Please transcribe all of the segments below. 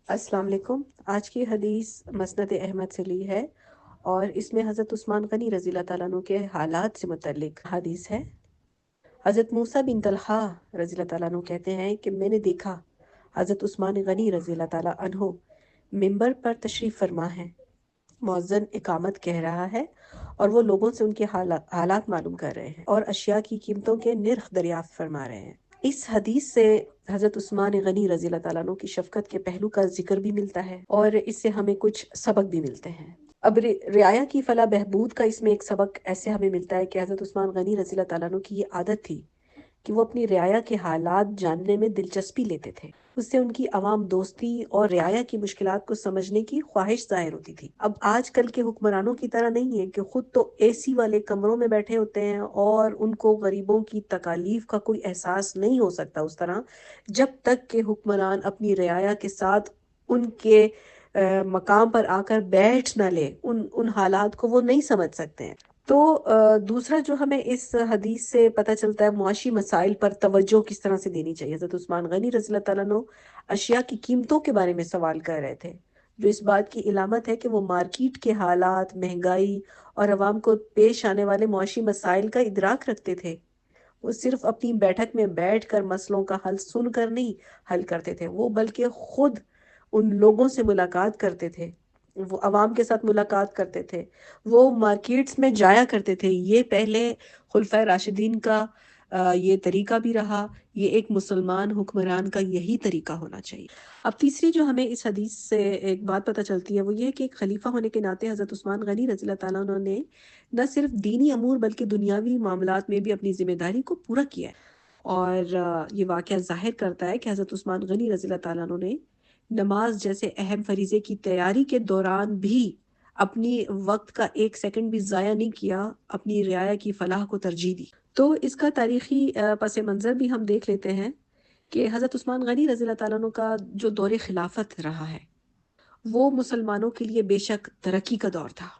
अस्सलाम वालेकुम। आज की हदीस मसनद अहमद से ली है और इसमें हज़रत उस्मान गनी रज़ी अल्लाह ताला अन्हु के हालात से मुतल्लिक हदीस है। हज़रत मूसा बिन तलहा रज़ी अल्लाह ताला अन्हु कहते हैं कि मैंने देखा हज़रत उस्मान गनी रज़ी अल्लाह ताला अन्हु मिंबर पर तशरीफ़ फरमा है। मुअज्जिन इकामत कह रहा है और वो लोगों से उनके हालात मालूम कर रहे हैं और अशिया की कीमतों के निर्ख दरियाफ्त फरमा रहे हैं। इस हदीस से हज़रत उस्मान गनी रज़ी अल्लाह ताला अन्हु की शफ़क़त के पहलू का ज़िक्र भी मिलता है और इससे हमें कुछ सबक भी मिलते हैं। अब रियाया की फलाह बहबूद का इसमें एक सबक ऐसे हमें मिलता है कि हज़रत उस्मान गनी रज़ी अल्लाह ताला अन्हु की ये आदत थी कि वो अपनी रियाया के हालात जानने में दिलचस्पी लेते थे। उससे उनकी अवाम दोस्ती और रियाया की मुश्किलात को समझने की ख्वाहिश ज़ाहिर होती थी। अब आजकल के हुक्मरानों की तरह नहीं है कि खुद तो एसी वाले कमरों में बैठे होते हैं और उनको गरीबों की तकालीफ का कोई एहसास नहीं हो सकता उस तरह, जब तक के हुक्मरान अपनी रियाया के साथ उनके मकाम पर आकर बैठ न ले, उन हालात को वो नहीं समझ सकते हैं। तो दूसरा जो हमें इस हदीस से पता चलता है, मुआशी मसाइल पर तवज्जो किस तरह से देनी चाहिए। हज़रत उस्मान गनी रज़ी अल्लाह ताला अन्हु अशिया की कीमतों के बारे में सवाल कर रहे थे, जो इस बात की इलामत है कि वो मार्केट के हालात, महंगाई और अवाम को पेश आने वाले मुआशी मसाइल का इदराक रखते थे। वो सिर्फ अपनी बैठक में बैठकर मसलों का हल सुनकर नहीं हल करते थे, वो बल्कि खुद उन लोगों से मुलाकात करते थे, वो अवाम के साथ मुलाकात करते थे, वो मार्केट्स में जाया करते थे। ये पहले खुलफाए राशिदीन का ये तरीका भी रहा, ये एक मुसलमान हुक्मरान का यही तरीका होना चाहिए। अब तीसरी जो हमें इस हदीस से एक बात पता चलती है वो ये है कि एक खलीफा होने के नाते हज़रत उस्मान गनी रज़ी अल्लाह ताला अन्हु ने न सिर्फ दीनी अमूर बल्कि दुनियावी मामलात में भी अपनी जिम्मेदारी को पूरा किया है। और ये वाक़या ज़ाहिर करता है कि हज़रत उस्मान गनी रज़ी अल्लाह ताला अन्हु ने नमाज जैसे अहम फरीज़े की तैयारी के दौरान भी अपनी वक्त का एक सेकंड भी ज़ाया नहीं किया, अपनी रियाया की फलाह को तरजीह दी। तो इसका तारीखी पस मंज़र भी हम देख लेते हैं कि हज़रत उस्मान गनी रज़ी अल्लाह ताला अन्हु का जो दौर खिलाफत रहा है, वो मुसलमानों के लिए बेशक तरक्की का दौर था,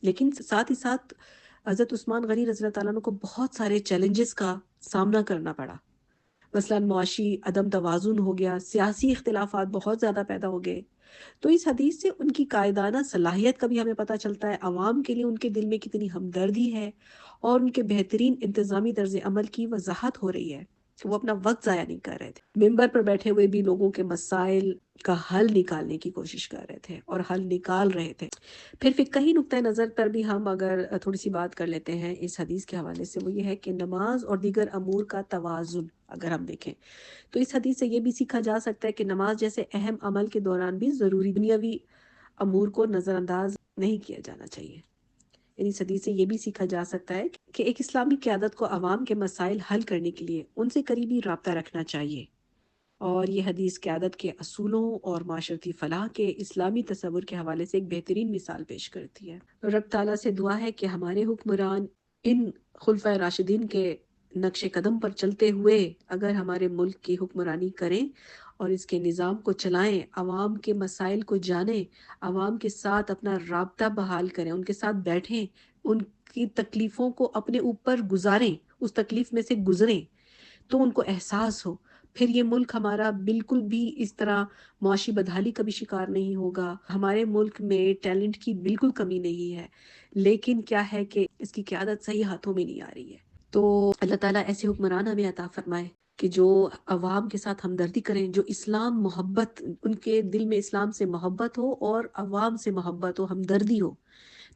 लेकिन साथ ही साथ हज़रत उस्मान गनी रज़ी अल्लाह ताला अन्हु को बहुत सारे चैलेंजेस का सामना करना पड़ा। मसलन मुआशी अदम तवाज़ुन हो गया, सियासी इख्तिलाफात बहुत ज़्यादा पैदा हो गए। तो इस हदीस से उनकी कायदाना सलाहियत का भी हमें पता चलता है, अवाम के लिए उनके दिल में कितनी हमदर्दी है और उनके बेहतरीन इंतज़ामी तर्ज़ अमल की वज़ाहत हो रही है कि वो अपना वक्त ज़ाया नहीं कर रहे थे। मिंबर पर बैठे हुए भी लोगों के मसाइल का हल निकालने की कोशिश कर रहे थे और हल निकाल रहे थे। फिर फ़िक़ही नुक्ता नज़र पर भी हम अगर थोड़ी सी बात कर लेते हैं इस हदीस के हवाले से, वो ये है कि नमाज और दीगर अमूर का तवाज़ुन अगर हम देखें तो इस हदीस से ये भी सीखा जा सकता है कि नमाज जैसे अहम अमल के दौरान भी ज़रूरी दुनियावी अमूर को नज़रअंदाज नहीं किया जाना चाहिए। यानी इस हदीस से ये भी सीखा जा सकता है कि एक इस्लामी क़यादत को अवाम के मसाइल हल करने के लिए उनसे करीबी राब्ता रखना चाहिए और ये हदीस क़यादत के असूलों और माशरती फ़लाह के इस्लामी तसव्वुर के हवाले से एक बेहतरीन मिसाल पेश करती है। रब ताला से दुआ है कि हमारे हुक्मरान इन खुलफाए राशिदीन के नक्शे कदम पर चलते हुए अगर हमारे मुल्क की हुक्मरानी करें और इसके निज़ाम को चलाएं, अवाम के मसाइल को जानें, अवाम के साथ अपना राब्ता बहाल करें, उनके साथ बैठें, उनकी तकलीफ़ों को अपने ऊपर गुजारें, उस तकलीफ़ में से गुजरें, तो उनको एहसास हो, फिर ये मुल्क हमारा बिल्कुल भी इस तरह मुआशी बदहाली का भी शिकार नहीं होगा। हमारे मुल्क में टैलेंट की बिल्कुल कमी नहीं है, लेकिन क्या है कि इसकी क़यादत सही हाथों में नहीं आ रही है। तो अल्लाह ताला ऐसे हुक्मरान हमें अता फरमाए कि जो अवाम के साथ हमदर्दी करें, जो इस्लाम मोहब्बत, उनके दिल में इस्लाम से मोहब्बत हो और अवाम से मोहब्बत हो, हमदर्दी हो,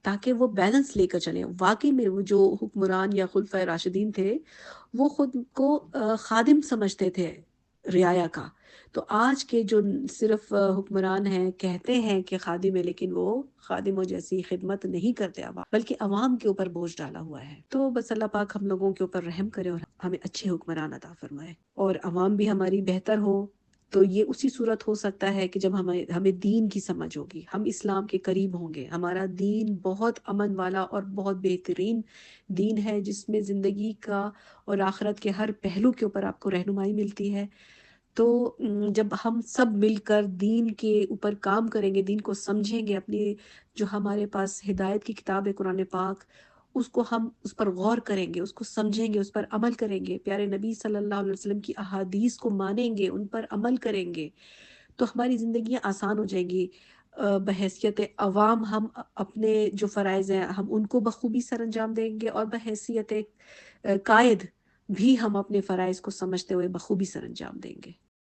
ताकि वो बैलेंस लेकर चलें। वाक़ई में वो जो हुक्मरान या खुलफ़ाए राशिदीन थे, वो खुद को खादिम समझते थे रियाया का। तो आज के जो सिर्फ़ हुक्मरान हैं, कहते हैं कि खादिम है, लेकिन वो खादिमों जैसी खिदमत नहीं करते अवाम, बल्कि अवाम के ऊपर बोझ डाला हुआ है। तो बस अल्लाह पाक हम लोगों के ऊपर रहम करे और हमें अच्छे हुक्मरान अता फरमाए और अवाम भी हमारी बेहतर हो। तो ये उसी सूरत हो सकता है कि जब हमें हमें दीन की समझ होगी, हम इस्लाम के करीब होंगे। हमारा दीन बहुत अमन वाला और बहुत बेहतरीन दीन है, जिसमें ज़िंदगी का और आखिरत के हर पहलू के ऊपर आपको रहनुमाई मिलती है। तो जब हम सब मिलकर दीन के ऊपर काम करेंगे, दीन को समझेंगे, अपनी जो हमारे पास हिदायत की किताब है कुरान पाक, उसको हम उस पर गौर करेंगे, उसको समझेंगे, उस पर अमल करेंगे, प्यारे नबी सल्लल्लाहु अलैहि वसल्लम की अहादीस को मानेंगे, उन पर अमल करेंगे, تو ہماری زندگیاں آسان ہو جائیں گی۔ بحیثیت عوام ہم اپنے جو فرائض ہیں ہم ان کو بخوبی سر انجام دیں گے، اور بحیثیت قائد بھی ہم اپنے فرائض کو سمجھتے ہوئے بخوبی سر انجام دیں گے۔